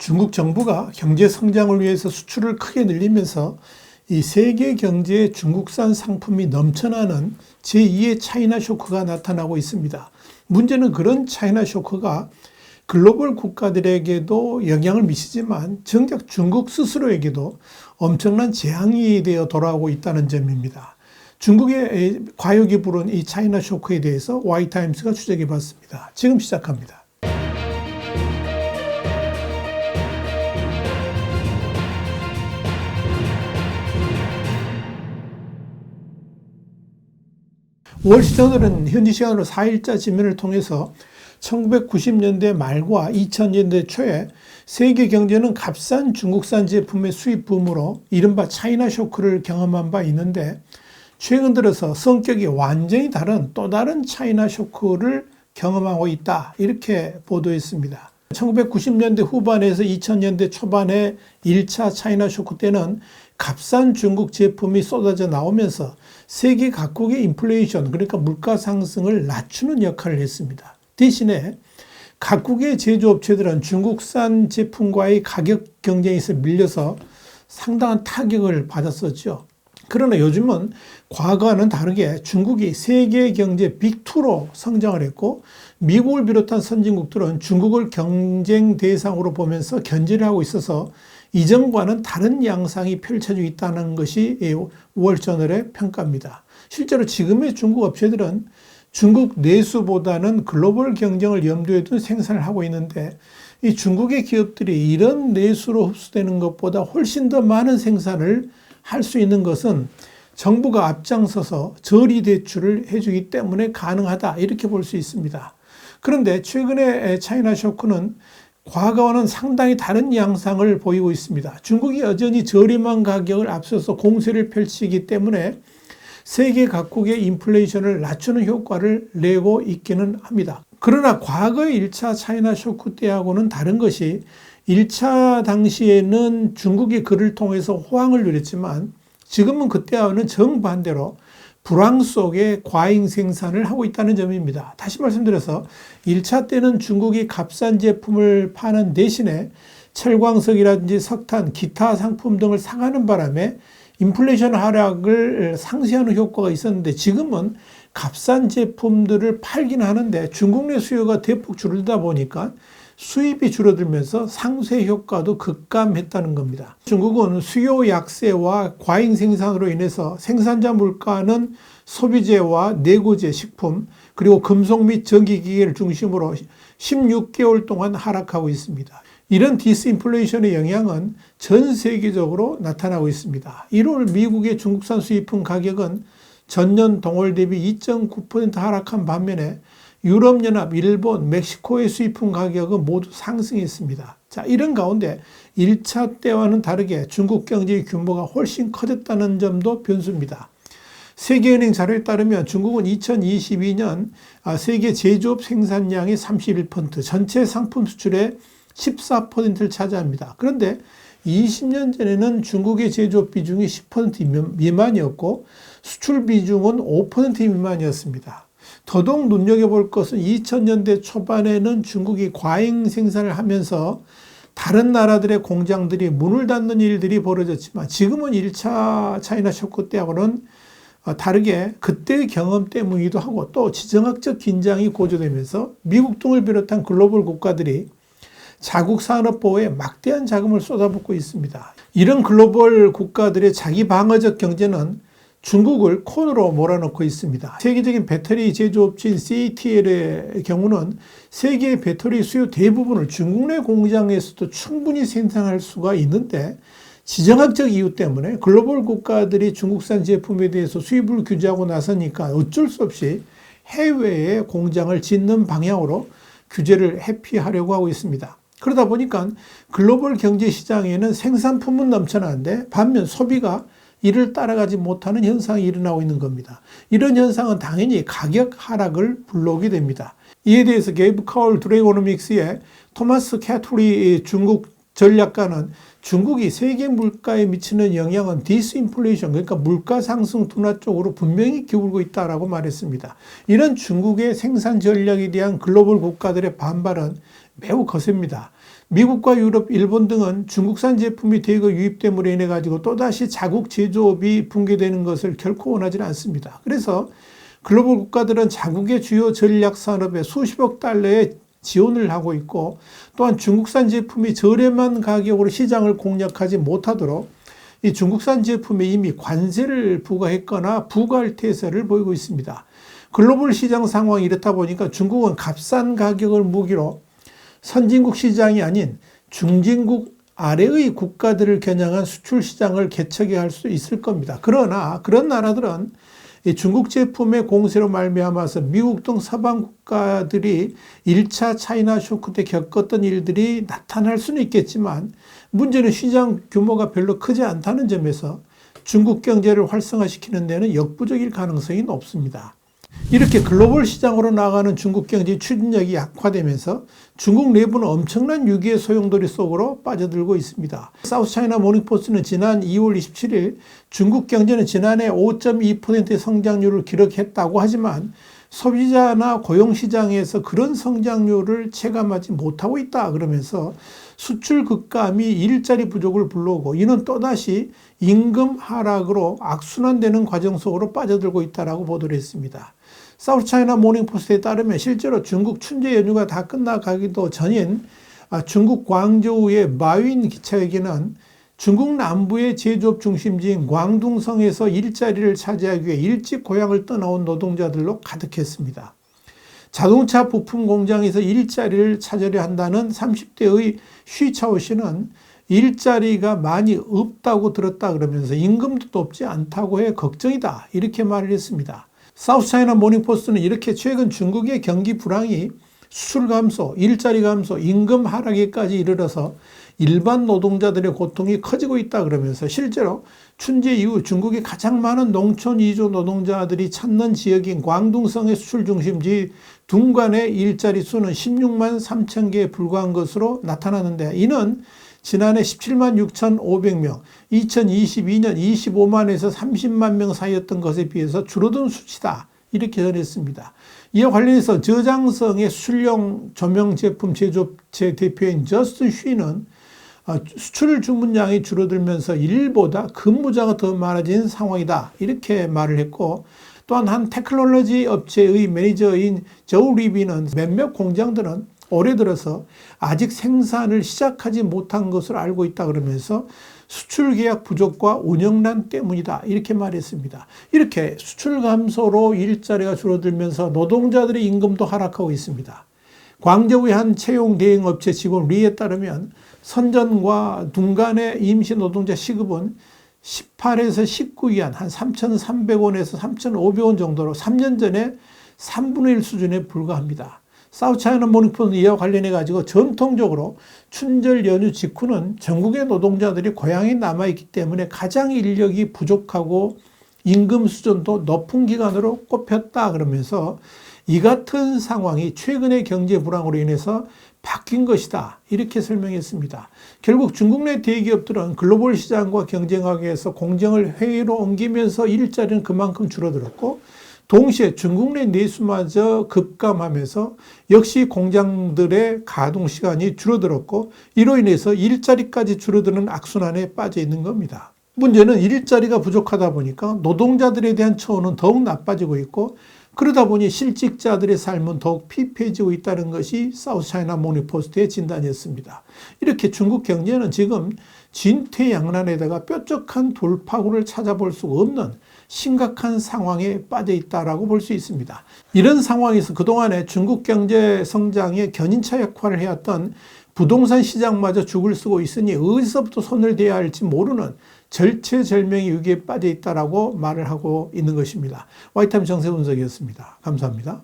중국 정부가 경제 성장을 위해서 수출을 크게 늘리면서 이 세계 경제에 중국산 상품이 넘쳐나는 제2의 차이나 쇼크가 나타나고 있습니다. 문제는 그런 차이나 쇼크가 글로벌 국가들에게도 영향을 미치지만 정작 중국 스스로에게도 엄청난 재앙이 되어 돌아오고 있다는 점입니다. 중국의 과욕이 부른 이 차이나 쇼크에 대해서 Y타임스가 추적해 봤습니다. 지금 시작합니다. 월시저널은 현지 시간으로 4일자 지면을 통해서 1990년대 말과 2000년대 초에 세계 경제는 값싼 중국산 제품의 수입 붐으로 이른바 차이나 쇼크를 경험한 바 있는데, 최근 들어서 성격이 완전히 다른 또 다른 차이나 쇼크를 경험하고 있다, 이렇게 보도했습니다. 1990년대 후반에서 2000년대 초반의 1차 차이나 쇼크 때는 값싼 중국 제품이 쏟아져 나오면서 세계 각국의 인플레이션, 그러니까 물가 상승을 낮추는 역할을 했습니다. 대신에 각국의 제조업체들은 중국산 제품과의 가격 경쟁에서 밀려서 상당한 타격을 받았었죠. 그러나 요즘은 과거와는 다르게 중국이 세계 경제 빅2로 성장을 했고, 미국을 비롯한 선진국들은 중국을 경쟁 대상으로 보면서 견제를 하고 있어서 이전과는 다른 양상이 펼쳐지고 있다는 것이 월저널의 평가입니다. 실제로 지금의 중국 업체들은 중국 내수보다는 글로벌 경쟁을 염두에 둔 생산을 하고 있는데, 이 중국의 기업들이 이런 내수로 흡수되는 것보다 훨씬 더 많은 생산을 할 수 있는 것은 정부가 앞장서서 저리 대출을 해주기 때문에 가능하다, 이렇게 볼 수 있습니다. 그런데 최근의 차이나 쇼크는 과거와는 상당히 다른 양상을 보이고 있습니다. 중국이 여전히 저렴한 가격을 앞서서 공세를 펼치기 때문에 세계 각국의 인플레이션을 낮추는 효과를 내고 있기는 합니다. 그러나 과거의 1차 차이나 쇼크 때하고는 다른 것이, 1차 당시에는 중국이 그를 통해서 호황을 누렸지만 지금은 그때와는 정반대로 불황 속에 과잉 생산을 하고 있다는 점입니다. 다시 말씀드려서 1차 때는 중국이 값싼 제품을 파는 대신에 철광석이라든지 석탄, 기타 상품 등을 사가는 바람에 인플레이션 하락을 상쇄하는 효과가 있었는데, 지금은 값싼 제품들을 팔긴 하는데 중국 내 수요가 대폭 줄어들다 보니까 수입이 줄어들면서 상쇄 효과도 급감했다는 겁니다. 중국은 수요 약세와 과잉 생산으로 인해서 생산자 물가는 소비재와 내구재, 식품, 그리고 금속 및 전기기기를 중심으로 16개월 동안 하락하고 있습니다. 이런 디스인플레이션의 영향은 전 세계적으로 나타나고 있습니다. 1월 미국의 중국산 수입품 가격은 전년 동월 대비 2.9% 하락한 반면에 유럽연합, 일본, 멕시코의 수입품 가격은 모두 상승했습니다. 자, 이런 가운데 1차 때와는 다르게 중국 경제의 규모가 훨씬 커졌다는 점도 변수입니다. 세계은행 자료에 따르면 중국은 2022년 세계 제조업 생산량의 31%, 전체 상품 수출의 14%를 차지합니다. 그런데 20년 전에는 중국의 제조업 비중이 10% 미만이었고 수출 비중은 5% 미만이었습니다. 더더욱 눈여겨볼 것은 2000년대 초반에는 중국이 과잉 생산을 하면서 다른 나라들의 공장들이 문을 닫는 일들이 벌어졌지만, 지금은 1차 차이나 쇼크 때하고는 다르게 그때의 경험 때문이기도 하고 또 지정학적 긴장이 고조되면서 미국 등을 비롯한 글로벌 국가들이 자국 산업 보호에 막대한 자금을 쏟아붓고 있습니다. 이런 글로벌 국가들의 자기 방어적 경제는 중국을 코너로 몰아넣고 있습니다. 세계적인 배터리 제조업체인 CATL의 경우는 세계의 배터리 수요 대부분을 중국 내 공장에서도 충분히 생산할 수가 있는데, 지정학적 이유 때문에 글로벌 국가들이 중국산 제품에 대해서 수입을 규제하고 나서니까 어쩔 수 없이 해외에 공장을 짓는 방향으로 규제를 회피하려고 하고 있습니다. 그러다 보니까 글로벌 경제 시장에는 생산품은 넘쳐나는데 반면 소비가 이를 따라가지 못하는 현상이 일어나고 있는 겁니다. 이런 현상은 당연히 가격 하락을 불러오게 됩니다. 이에 대해서 게이브 카울 드레이고노믹스의 토마스 캐토리 중국 전략가는 중국이 세계 물가에 미치는 영향은 디스인플레이션, 그러니까 물가 상승 둔화 쪽으로 분명히 기울고 있다라고 말했습니다. 이런 중국의 생산 전략에 대한 글로벌 국가들의 반발은 매우 거셉니다. 미국과 유럽, 일본 등은 중국산 제품이 대거 유입됨으로 인해 가지고 또다시 자국 제조업이 붕괴되는 것을 결코 원하지는 않습니다. 그래서 글로벌 국가들은 자국의 주요 전략 산업에 수십억 달러의 지원을 하고 있고, 또한 중국산 제품이 저렴한 가격으로 시장을 공략하지 못하도록 이 중국산 제품에 이미 관세를 부과했거나 부과할 태세를 보이고 있습니다. 글로벌 시장 상황이 이렇다 보니까 중국은 값싼 가격을 무기로 선진국 시장이 아닌 중진국 아래의 국가들을 겨냥한 수출 시장을 개척해 할 수 있을 겁니다. 그러나 그런 나라들은 이 중국 제품의 공세로 말미암아서 미국 등 서방 국가들이 1차 차이나 쇼크 때 겪었던 일들이 나타날 수는 있겠지만, 문제는 시장 규모가 별로 크지 않다는 점에서 중국 경제를 활성화시키는 데는 역부족일 가능성이 높습니다. 이렇게 글로벌 시장으로 나가는 중국 경제의 추진력이 약화되면서 중국 내부는 엄청난 위기의 소용돌이 속으로 빠져들고 있습니다. 사우스차이나 모닝포스트는 지난 2월 27일 중국 경제는 지난해 5.2%의 성장률을 기록했다고 하지만 소비자나 고용시장에서 그런 성장률을 체감하지 못하고 있다 그러면서 수출 급감이 일자리 부족을 불러오고, 이는 또다시 임금 하락으로 악순환되는 과정 속으로 빠져들고 있다고 보도를 했습니다. 사우스차이나 모닝포스트에 따르면 실제로 중국 춘제 연휴가 다 끝나가기도 전인 중국 광저우의 마윈 기차역에는 중국 남부의 제조업 중심지인 광둥성에서 일자리를 차지하기 위해 일찍 고향을 떠나온 노동자들로 가득했습니다. 자동차 부품 공장에서 일자리를 찾으려 한다는 30대의 쉬차오 씨는 일자리가 많이 없다고 들었다 그러면서 임금도 높지 않다고 해 걱정이다, 이렇게 말을 했습니다. 사우스차이나 모닝포스트는 이렇게 최근 중국의 경기 불황이 수출 감소, 일자리 감소, 임금 하락에까지 이르러서 일반 노동자들의 고통이 커지고 있다 그러면서 실제로 춘제 이후 중국의 가장 많은 농촌 이주 노동자들이 찾는 지역인 광둥성의 수출 중심지 둥간의 일자리 수는 16만 3천 개에 불과한 것으로 나타나는데, 이는 지난해 17만 6,500명, 2022년 25만에서 30만 명 사이였던 것에 비해서 줄어든 수치다, 이렇게 전했습니다. 이와 관련해서 저장성의 수출용 조명 제품 제조업체 대표인 저스틴 쉬는 수출 주문량이 줄어들면서 일보다 근무자가 더 많아진 상황이다, 이렇게 말을 했고, 또한 한 테크놀로지 업체의 매니저인 조 리비는 몇몇 공장들은 올해 들어서 아직 생산을 시작하지 못한 것으로 알고 있다 그러면서 수출 계약 부족과 운영난 때문이다, 이렇게 말했습니다. 이렇게 수출 감소로 일자리가 줄어들면서 노동자들의 임금도 하락하고 있습니다. 광저우의 한 채용 대행 업체 직원 리에 따르면 선전과 둥간의 임시 노동자 시급은 18에서 19위안 한 3,300원에서 3,500원 정도로 3년 전에 3분의 1 수준에 불과합니다. 사우스차이나 모닝포스트는 이와 관련해 가지고 전통적으로 춘절 연휴 직후는 전국의 노동자들이 고향에 남아있기 때문에 가장 인력이 부족하고 임금 수준도 높은 기간으로 꼽혔다 그러면서 이 같은 상황이 최근의 경제 불황으로 인해서 바뀐 것이다, 이렇게 설명했습니다. 결국 중국 내 대기업들은 글로벌 시장과 경쟁하기 위해서 공정을 해외로 옮기면서 일자리는 그만큼 줄어들었고, 동시에 중국 내 내수마저 급감하면서 역시 공장들의 가동 시간이 줄어들었고, 이로 인해서 일자리까지 줄어드는 악순환에 빠져 있는 겁니다. 문제는 일자리가 부족하다 보니까 노동자들에 대한 처우는 더욱 나빠지고 있고, 그러다 보니 실직자들의 삶은 더욱 피폐해지고 있다는 것이 사우스차이나 모닝포스트의 진단이었습니다. 이렇게 중국 경제는 지금 진퇴양난에다가 뾰족한 돌파구를 찾아볼 수 없는 심각한 상황에 빠져 있다고 볼 수 있습니다. 이런 상황에서 그동안에 중국 경제 성장의 견인차 역할을 해왔던 부동산 시장마저 죽을 쓰고 있으니 어디서부터 손을 대야 할지 모르는 절체절명의 위기에 빠져 있다고 말을 하고 있는 것입니다. 화이트타임 정세 분석이었습니다. 감사합니다.